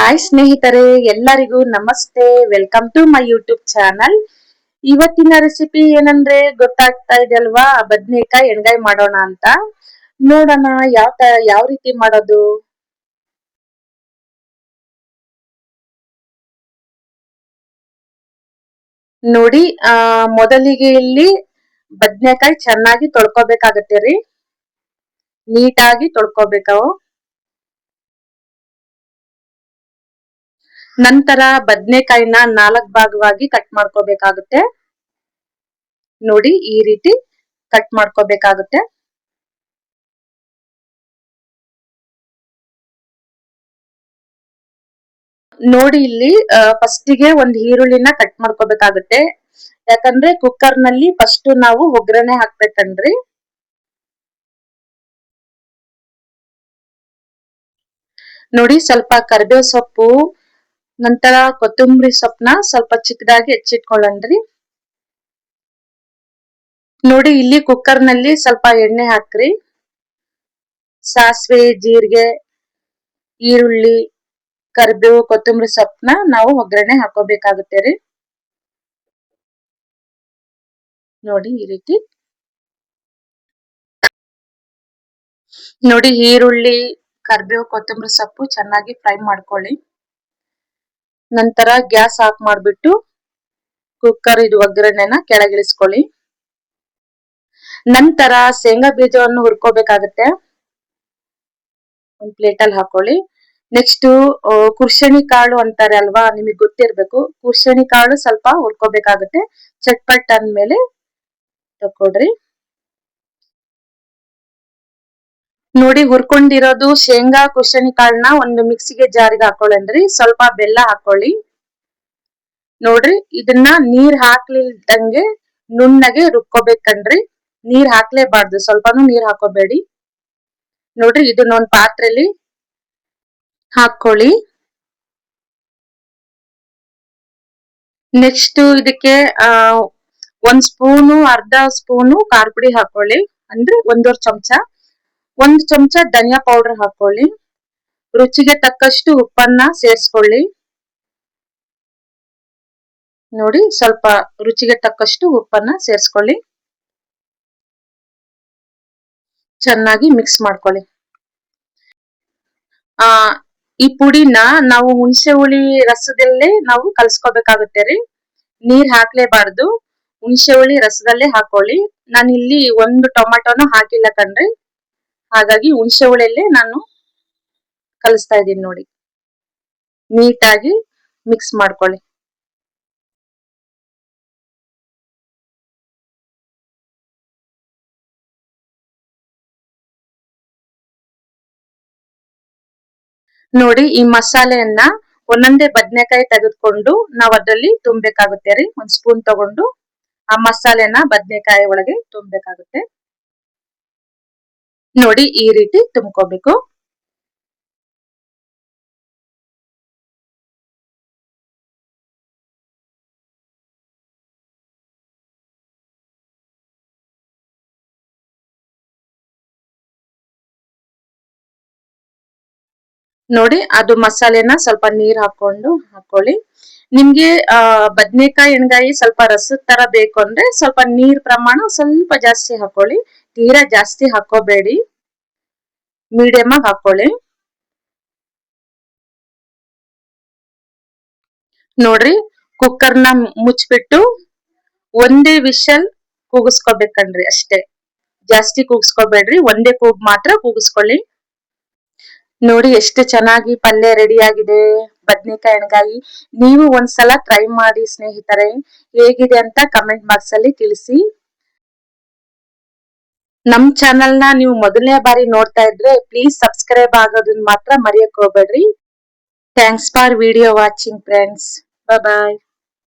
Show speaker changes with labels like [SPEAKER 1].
[SPEAKER 1] Hi ಸ್ನೇಹಿತರೆ, ಎಲ್ಲರಿಗೂ ನಮಸ್ತೆ. Welcome to my YouTube channel. ಇವತ್ತಿನ ರೆಸಿಪಿ ಏನಂದ್ರೆ ಗೊತ್ತಾಗ್ತಾ ಇದೆ ಅಲ್ವಾ? ಬದ್ನೇಕಾಯಿ ಎಣ್ಗಾಯಿ ಮಾಡೋಣ ಅಂತ. ನೋಡೋಣ ಯಾವ ರೀತಿ ಮಾಡೋದು. ನೋಡಿ, ಮೊದಲಿಗೆ ಇಲ್ಲಿ ಬದ್ನೇಕಾಯಿ ಚೆನ್ನಾಗಿ ತೊಳ್ಕೊಬೇಕಾಗತ್ತೆ ರೀ. ನೀಟಾಗಿ ತೊಳ್ಕೊಬೇಕಾವು. ನಂತರ ಬದ್ನೇಕಾಯಿನ 4 ಭಾಗವಾಗಿ ಕಟ್ ಮಾಡ್ಕೋಬೇಕಾಗುತ್ತೆ. ನೋಡಿ, ಈ ರೀತಿ ಕಟ್ ಮಾಡ್ಕೋಬೇಕಾಗುತ್ತೆ. ನೋಡಿ, ಇಲ್ಲಿ ಫಸ್ಟಿಗೆ ಒಂದು ಈರುಳ್ಳಿನ ಕಟ್ ಮಾಡ್ಕೋಬೇಕಾಗುತ್ತೆ. ಯಾಕಂದ್ರೆ ಕುಕ್ಕರ್ ನಲ್ಲಿ ಫಸ್ಟ್ ನಾವು ಒಗ್ಗರಣೆ ಹಾಕ್ಬೇಕನ್ರಿ. ನೋಡಿ, ಸ್ವಲ್ಪ ಕರಿಬೇವು ಸೊಪ್ಪು, ನಂತರ ಕೊತ್ತಂಬರಿ ಸೊಪ್ಪನ್ನ ಸ್ವಲ್ಪ ಚಿಕ್ಕದಾಗಿ ಹೆಚ್ಚಿಟ್ಕೊಳ್ಳನ್ರಿ. ನೋಡಿ, ಇಲ್ಲಿ ಕುಕ್ಕರ್ ನಲ್ಲಿ ಸ್ವಲ್ಪ ಎಣ್ಣೆ ಹಾಕ್ರಿ. ಸಾಸಿವೆ, ಜೀರಿಗೆ, ಈರುಳ್ಳಿ, ಕರಿಬೇವು, ಕೊತ್ತಂಬರಿ ಸೊಪ್ಪನ್ನ ನಾವು ಒಗ್ಗರಣೆ ಹಾಕೋಬೇಕಾಗುತ್ತೆ ರೀ. ನೋಡಿ, ಈ ರೀತಿ. ನೋಡಿ, ಈರುಳ್ಳಿ, ಕರಿಬೇವು, ಕೊತ್ತಂಬರಿ ಸೊಪ್ಪು ಚೆನ್ನಾಗಿ ಫ್ರೈ ಮಾಡ್ಕೊಳ್ಳಿ. ನಂತರ ಗ್ಯಾಸ್ ಆಫ್ ಮಾಡ್ಬಿಟ್ಟು ಕುಕ್ಕರ್ ಒಗ್ಗರಣೆನ ಕೆಳಗಿಳಿಸ್ಕೊಳ್ಳಿ. ನಂತರ ಶೇಂಗಾ ಬೀಜವನ್ನು ಹುರ್ಕೋಬೇಕಾಗತ್ತೆ. ಒಂದು ಪ್ಲೇಟಲ್ಲಿ ಹಾಕೊಳ್ಳಿ. ನೆಕ್ಸ್ಟ್ ಕುರ್ಶನಿ ಕಾಳು ಅಂತಾರೆ ಅಲ್ವಾ, ನಿಮಗೆ ಗೊತ್ತಿರ್ಬೇಕು. ಕುರ್ಶನಿ ಕಾಳು ಸ್ವಲ್ಪ ಹುರ್ಕೋಬೇಕಾಗುತ್ತೆ. ಚಟ್ಪಟ್ ಅಂದ್ಮೇಲೆ ತಕೊಳ್ರಿ. ನೋಡಿ, ಹುರ್ಕೊಂಡಿರೋದು ಶೇಂಗಾ ಕುರ್ಶನಿ ಕಾಳನ್ನ ಒಂದು ಮಿಕ್ಸಿಗೆ ಜಾರಿಗೆ ಹಾಕೊಳ್ಳನ್ರಿ. ಸ್ವಲ್ಪ ಬೆಲ್ಲ ಹಾಕೊಳ್ಳಿ. ನೋಡ್ರಿ, ಇದನ್ನ ನೀರ್ ಹಾಕ್ಲಿಲ್ದಂಗೆ ನುಣ್ಣಗೆ ರುಬ್ಕೋಬೇಕನ್ರಿ. ನೀರ್ ಹಾಕ್ಲೇಬಾರ್ದು, ಸ್ವಲ್ಪನೂ ನೀರ್ ಹಾಕೋಬೇಡಿ. ನೋಡ್ರಿ, ಇದನ್ನ ಒಂದು ಪಾತ್ರೆಯಲ್ಲಿ ಹಾಕೊಳ್ಳಿ. ನೆಕ್ಸ್ಟ್ ಇದಕ್ಕೆ ಅರ್ಧ ಸ್ಪೂನು ಖಾರ ಪುಡಿ ಹಾಕೊಳ್ಳಿ. ಅಂದ್ರೆ 1.5 ಚಮಚ. 1 ಚಮಚ ಧನಿಯಾ ಪೌಡರ್ ಹಾಕೊಳ್ಳಿ. ರುಚಿಗೆ ತಕ್ಕಷ್ಟು ಉಪ್ಪನ್ನ ಸೇರಿಸ್ಕೊಳ್ಳಿ. ನೋಡಿ, ಸ್ವಲ್ಪ ರುಚಿಗೆ ತಕ್ಕಷ್ಟು ಉಪ್ಪನ್ನ ಸೇರಿಸ್ಕೊಳ್ಳಿ. ಚೆನ್ನಾಗಿ ಮಿಕ್ಸ್ ಮಾಡ್ಕೊಳ್ಳಿ. ಈ ಪುಡಿನ ನಾವು ಹುಣಸೆ ಹುಳಿ ರಸದಲ್ಲೇ ನಾವು ಕಲ್ಸ್ಕೋಬೇಕಾಗುತ್ತೆ ರೀ. ನೀರ್ ಹಾಕ್ಲೇಬಾರ್ದು, ಹುಣಸೆ ಹುಳಿ ರಸದಲ್ಲೇ ಹಾಕೊಳ್ಳಿ. ನಾನಿಲ್ಲಿ 1 ಟೊಮೆಟೊನು ಹಾಕಿಲ್ಲ ಕಣ್ರಿ. ಹಾಗಾಗಿ ಹುಣಸೆ ಹುಳಿಯಲ್ಲೇ ನಾನು ಕಲಿಸ್ತಾ ಇದ್ದೀನಿ. ನೋಡಿ, ನೀಟಾಗಿ ಮಿಕ್ಸ್ ಮಾಡ್ಕೊಳ್ಳಿ. ನೋಡಿ, ಈ ಮಸಾಲೆಯನ್ನ ಒಂದೊಂದೇ ಬದನೆಕಾಯಿ ತೆಗೆದುಕೊಂಡು ನಾವು ಅದರಲ್ಲಿ ತುಂಬಬೇಕಾಗುತ್ತೆ ರೀ. 1 ಸ್ಪೂನ್ ತಗೊಂಡು ಆ ಮಸಾಲೆನ ಬದನೆಕಾಯಿ ಒಳಗೆ ತುಂಬಬೇಕಾಗುತ್ತೆ. ನೋಡಿ, ಈ ರೀತಿ ತುಂಬ್ಕೋಬೇಕು. ನೋಡಿ, ಅದು ಮಸಾಲೆನ ಸ್ವಲ್ಪ ನೀರ್ ಹಾಕೊಳ್ಳಿ. ನಿಮ್ಗೆ ಬದ್ನೇಕಾಯಿ ಎಣ್ಗಾಯಿ ಸ್ವಲ್ಪ ರಸದ ತರ ಬೇಕು ಅಂದ್ರೆ ಸ್ವಲ್ಪ ನೀರ್ ಪ್ರಮಾಣ ಸ್ವಲ್ಪ ಜಾಸ್ತಿ ಹಾಕೊಳ್ಳಿ. ತೀರಾ ಜಾಸ್ತಿ ಹಾಕೋಬೇಡಿ, ಮೀಡಿಯಂ ಆಗಿ ಹಾಕೊಳ್ಳಿ. ನೋಡ್ರಿ, ಕುಕ್ಕರ್ನ ಮುಚ್ಚಿಬಿಟ್ಟು ಒಂದೇ ವಿಷಲ್ ಕೂಗಿಸ್ಕೋಬೇಕನ್ರಿ. ಅಷ್ಟೇ, ಜಾಸ್ತಿ ಕೂಗಿಸ್ಕೋಬೇಡ್ರಿ, ಒಂದೇ ಕೂಗ್ ಮಾತ್ರ ಕೂಗಿಸ್ಕೊಳ್ಳಿ. ನೋಡಿ, ಎಷ್ಟು ಚೆನ್ನಾಗಿ ಪಲ್ಯ ರೆಡಿ ಆಗಿದೆ, ಬದ್ನೇಕಾಯಿ ಎಣ್ಗಾಯಿ. ನೀವು ಒಂದ್ಸಲ ಟ್ರೈ ಮಾಡಿ ಸ್ನೇಹಿತರೆ. ಹೇಗಿದೆ ಅಂತ ಕಮೆಂಟ್ ಬಾಕ್ಸ್ ಅಲ್ಲಿ ತಿಳಿಸಿ. ನಮ್ ಚಾನೆಲ್ ನ ನೀವು ಮೊದಲನೇ ಬಾರಿ ನೋಡ್ತಾ ಇದ್ರೆ ಪ್ಲೀಸ್ ಸಬ್ಸ್ಕ್ರೈಬ್ ಆಗೋದನ್ನ ಮಾತ್ರ ಮರೆಯಕ್ ಹೋಗ್ಬೇಡ್ರಿ. Thanks for video watching friends. Bye.